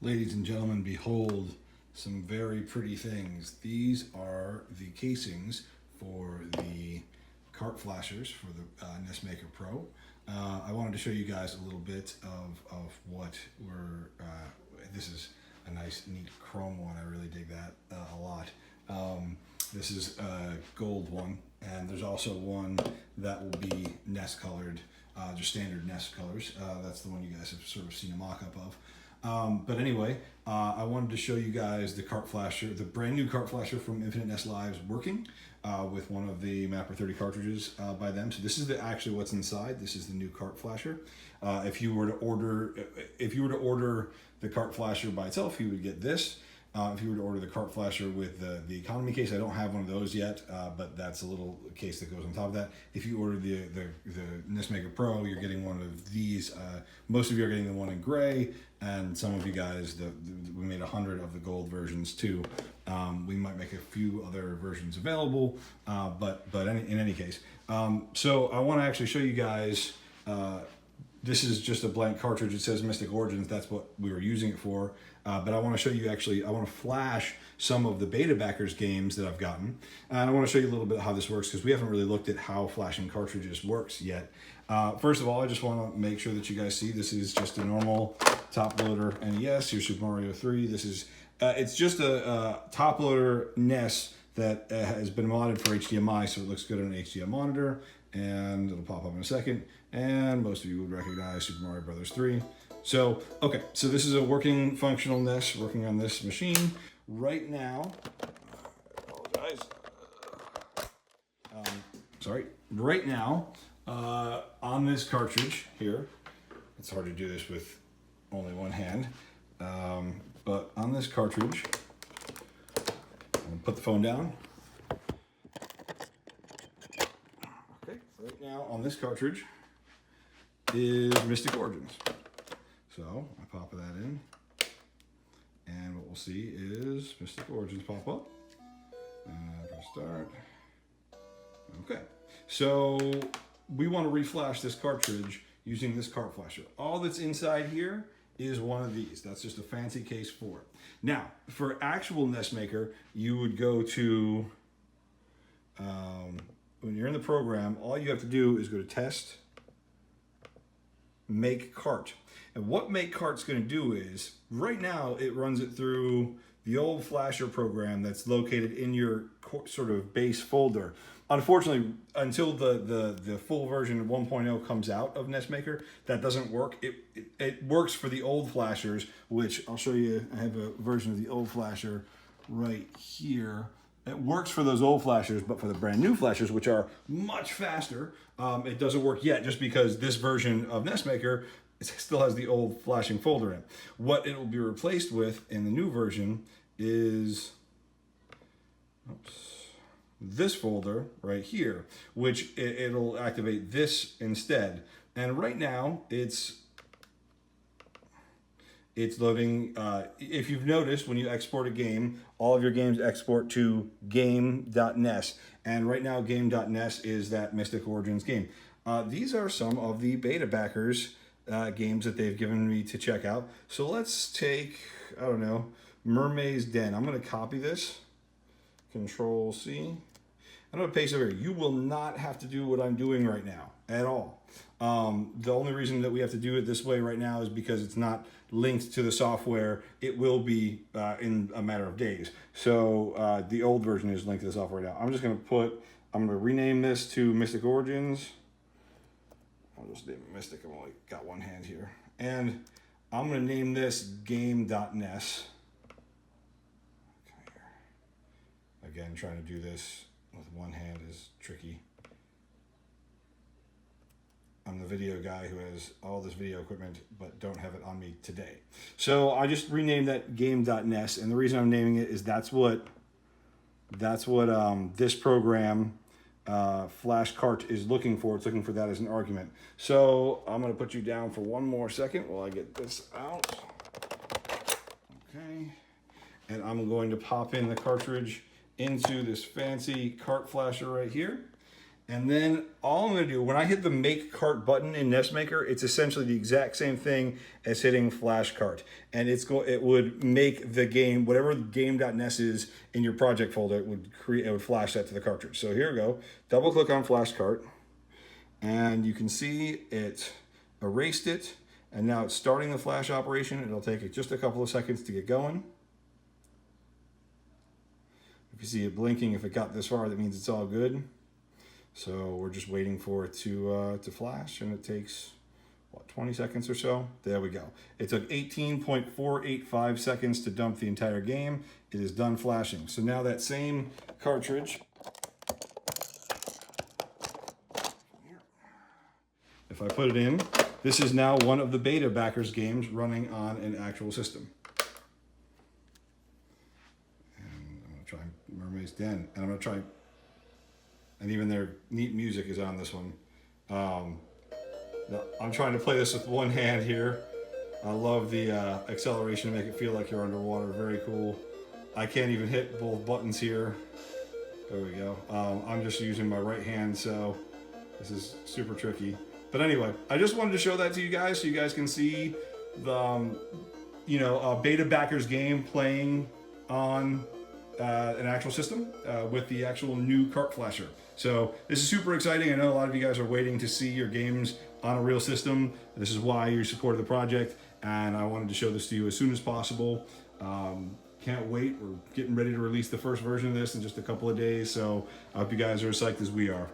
Ladies and gentlemen, behold some very pretty things. These are the casings for the Cart Flashers for the NESmaker Pro. I wanted to show you guys a little bit of what we're, this is a nice neat chrome one. I really dig that a lot. This is a gold one, and there's also one that will be NES colored, just standard NES colors. That's the one you guys have sort of seen a mock-up of. But anyway, I wanted to show you guys the Cart Flasher, the brand new Cart Flasher from Infinite NES Lives working with one of the Mapper 30 cartridges by them. So this is actually what's inside. This is the new Cart Flasher. If you were to order the Cart Flasher by itself, you would get this. If you were to order the Cart Flasher with the economy case, I don't have one of those yet, but that's a little case that goes on top of that. If you order the NESmaker Pro, you're getting one of these. Most of you are getting the one in gray, and some of you guys, we made 100 of the gold versions too. We might make a few other versions available, but in any case. So I want to actually show you guys. This is just a blank cartridge. It says Mystic Origins. That's what we were using it for. But I want to show you I want to flash some of the beta backers games that I've gotten. And I want to show you a little bit how this works because we haven't really looked at how flashing cartridges works yet. First of all, I just want to make sure that you guys see this is just a normal top loader NES. Here's Super Mario 3. This is, it's just a top loader NES that has been modded for HDMI, so it looks good on an HDMI monitor. And it'll pop up in a second. And most of you would recognize Super Mario Brothers 3. So, okay, so this is a working functional NES working on this machine. Right now, I apologize. Right now, on this cartridge here, it's hard to do this with only one hand, but on this cartridge, I'm gonna put the phone down. Okay, right now on this cartridge is Mystic Origins. So I pop that in, and what we'll see is Mystic Origins pop up. And press start. Okay, so we want to reflash this cartridge using this Cart Flasher. All that's inside here is one of these. That's just a fancy case for it. Now, for actual NESmaker, you would go to, when you're in the program, all you have to do is go to Test, Make Cart. And what Make Cart's going to do is, right now it runs it through the old Flasher program that's located in your sort of base folder. Unfortunately, until the full version of 1.0 comes out of NESmaker, that doesn't work. It works for the old Flashers, which I'll show you. I have a version of the old Flasher right here. It works for those old Flashers, but for the brand new Flashers, which are much faster, it doesn't work yet just because this version of NESmaker still has the old flashing folder in it. What it will be replaced with in the new version is this folder right here, which it'll activate this instead. And right now it's loading. If you've noticed, when you export a game, all of your games export to game.nes. And right now game.nes is that Mystic Origins game. These are some of the beta backers games that they've given me to check out. So let's take, I don't know, Mermaid's Den. I'm going to copy this. Control C. I'm going to paste it over here. You will not have to do what I'm doing right now at all. The only reason that we have to do it this way right now is because it's not linked to the software. It will be in a matter of days. So the old version is linked to the software now. I'm going to rename this to Mystic Origins. I'll just name it Mystic. I've only got one hand here. And I'm going to name this game.nes. Okay. Again, trying to do this with one hand is tricky. I'm the video guy who has all this video equipment, but don't have it on me today. So I just renamed that game.nes, and the reason I'm naming it is that's what this program Flash Cart is looking for. It's looking for that as an argument. So I'm going to put you down for one more second while I get this out. Okay, and I'm going to pop in the cartridge into this fancy Cart Flasher right here. And then all I'm going to do, when I hit the Make Cart button in NESmaker, it's essentially the exact same thing as hitting Flash Cart. And it would make the game, whatever game.nes is in your project folder, it would flash that to the cartridge. So here we go. Double click on Flash Cart. And you can see it erased it. And now it's starting the flash operation. It'll take it just a couple of seconds to get going. If you see it blinking, if it got this far, that means it's all good. So we're just waiting for it to flash, and it takes, what, 20 seconds or so? There we go. It took 18.485 seconds to dump the entire game. It is done flashing. So now that same cartridge, if I put it in, this is now one of the beta backers games running on an actual system. And I'm gonna try Mermaid's Den, and I'm gonna try, and even their neat music is on this one. I'm trying to play this with one hand here. I love the acceleration to make it feel like you're underwater, very cool. I can't even hit both buttons here. There we go. I'm just using my right hand, so this is super tricky. But anyway, I just wanted to show that to you guys so you guys can see the, beta backers game playing on an actual system with the actual new Cart Flasher. So this is super exciting. I know a lot of you guys are waiting to see your games on a real system. This is why you supported the project, and I wanted to show this to you as soon as possible. Can't wait. We're getting ready to release the first version of this in just a couple of days, so I hope you guys are as psyched as we are.